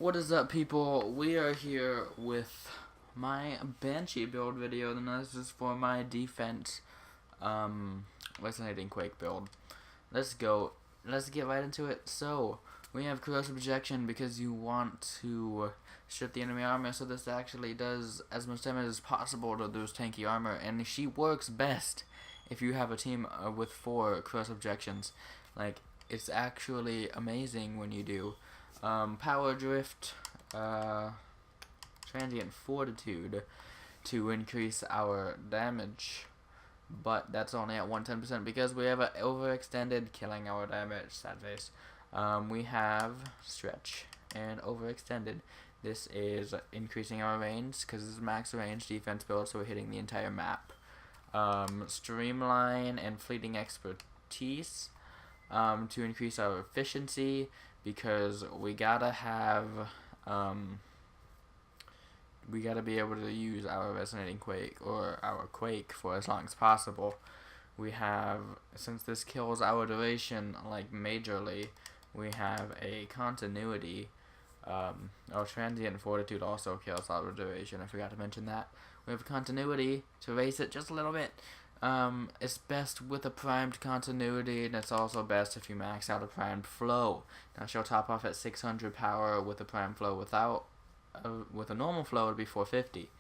What is up, people? We are here with my Banshee build video, and this is for my defense resonating Quake build. Let's go. Let's get right into it. So, we have corrosive projection because you want to strip the enemy armor, so this actually does as much damage as possible to those tanky armor, and she works best if you have a team with 4 corrosive projections. Like, it's actually amazing when you do. Power drift, transient fortitude to increase our damage, but that's only at 110% because we have an overextended killing our damage. Sad face. We have stretch and overextended. This is increasing our range because this is max range defense build, so we're hitting the entire map. Streamline and fleeting expertise to increase our efficiency, because we gotta have we gotta be able to use our resonating Quake or our Quake for as long as possible. We have, since this kills our duration like majorly, we have a continuity. Our transient fortitude also kills our duration. I forgot to mention that. We have a continuity to raise it just a little bit. It's best with a primed continuity, and it's also best if you max out a primed flow. Now she'll top off at 600 power with a primed flow. Without, with a normal flow, it'd be 450.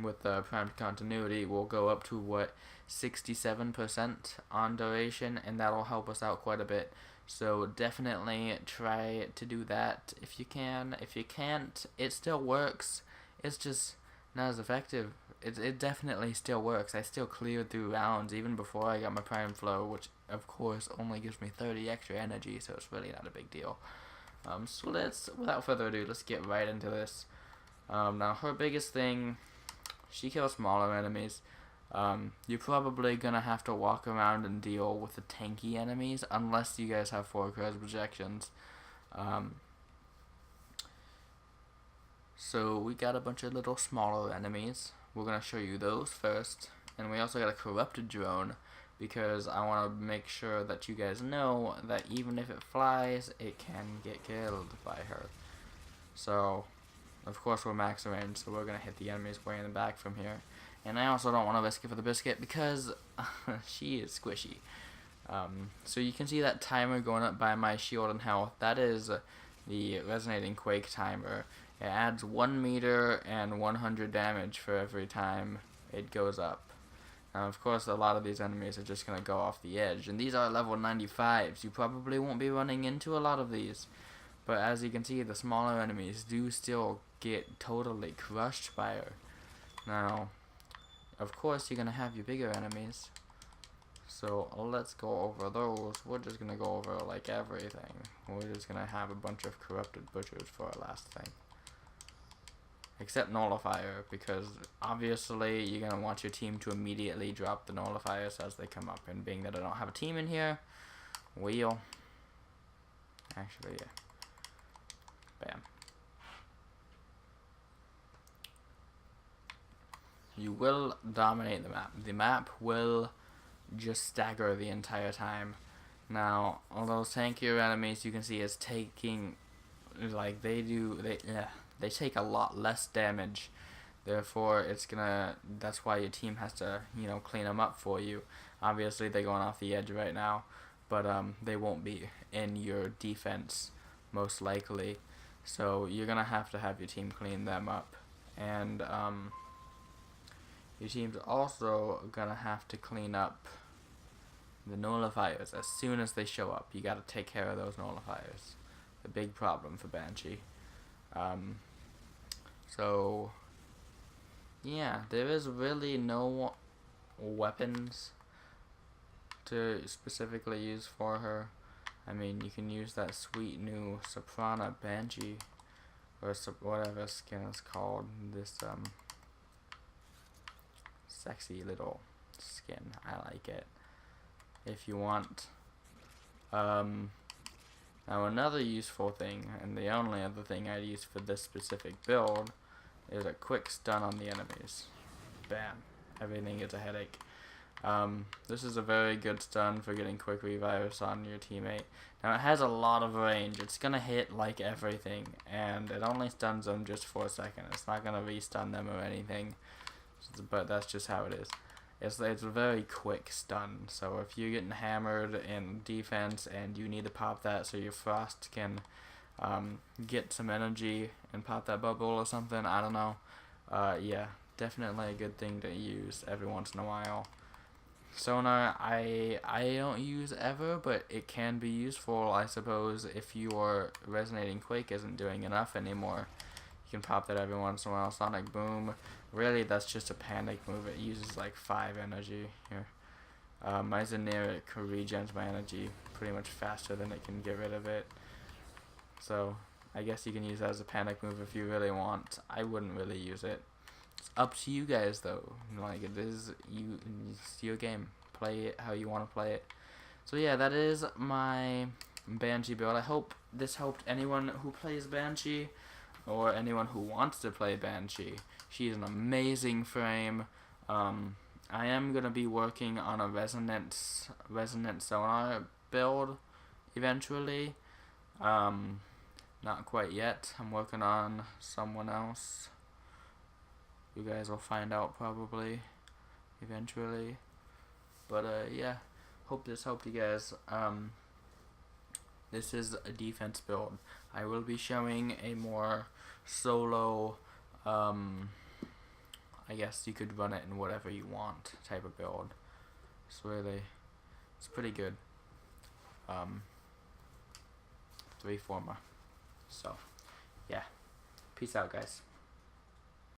With the primed continuity, we'll go up to what, 67% on duration, and that'll help us out quite a bit. So definitely try to do that if you can. If you can't, it still works. It's just not as effective. It definitely still works. I still cleared through rounds even before I got my prime flow, which of course only gives me 30 extra energy, so it's really not a big deal. So without further ado, let's get right into this. Now her biggest thing, she kills smaller enemies. You're probably gonna have to walk around and deal with the tanky enemies unless you guys have 4 corrosive projections. So we got a bunch of little smaller enemies. We're going to show you those first. And we also got a corrupted drone, because I want to make sure that you guys know that even if it flies, it can get killed by her. So, of course we're max range, so we're going to hit the enemies way in the back from here. And I also don't want to risk it for the biscuit because she is squishy. So you can see that timer going up by my shield and health. That is the resonating Quake timer. It adds 1 meter and 100 damage for every time it goes up. Now, of course, a lot of these enemies are just going to go off the edge. And these are level 95s. You probably won't be running into a lot of these. But as you can see, the smaller enemies do still get totally crushed by her. Now, of course, you're going to have your bigger enemies. So let's go over those. We're just going to go over like everything. We're just going to have a bunch of corrupted butchers for our last thing. Except nullifier, because obviously you're going to want your team to immediately drop the nullifiers as they come up. And being that I don't have a team in here, we'll actually, yeah. Bam. You will dominate the map. The map will just stagger the entire time. Now, all those tankier enemies you can see is taking, like, they take a lot less damage. Therefore, that's why your team has to, clean them up for you. Obviously, they're going off the edge right now, but they won't be in your defense, most likely. So, you're going to have your team clean them up. And your team's also going to have to clean up the nullifiers as soon as they show up. You got to take care of those nullifiers. A big problem for Banshee. So, yeah, there is really no weapons to specifically use for her. I mean, you can use that sweet new Soprana Banshee, or whatever skin is called. This sexy little skin. I like it. If you want. Now another useful thing, and the only other thing I'd use for this specific build, is a quick stun on the enemies. Bam. Everything gets a headache. This is a very good stun for getting quick revives on your teammate. Now it has a lot of range. It's gonna hit like everything, and it only stuns them just for a second. It's not gonna re-stun them or anything, but that's just how it is. It's a very quick stun. So if you're getting hammered in defense and you need to pop that so your Frost can get some energy and pop that bubble or something, I don't know. Yeah, definitely a good thing to use every once in a while. Sonar, I don't use ever, but it can be useful, I suppose, if your Resonating Quake isn't doing enough anymore. You can pop that every once in a while. Sonic Boom, really that's just a panic move. It uses like 5 energy here. My Generic regens my energy pretty much faster than it can get rid of it. So I guess you can use that as a panic move if you really want. I wouldn't really use it. It's up to you guys though. Like, it's your game. Play it how you want to play it. So yeah, that is my Banshee build. I hope this helped anyone who plays Banshee or anyone who wants to play Banshee. She's an amazing frame. I am gonna be working on a resonant sonar build eventually. Not quite yet. I'm working on someone else. You guys will find out probably eventually. But yeah, hope this helped you guys. This is a defense build. I will be showing a more solo, I guess you could run it in whatever you want type of build. It's pretty good. 3-former. So, yeah. Peace out, guys.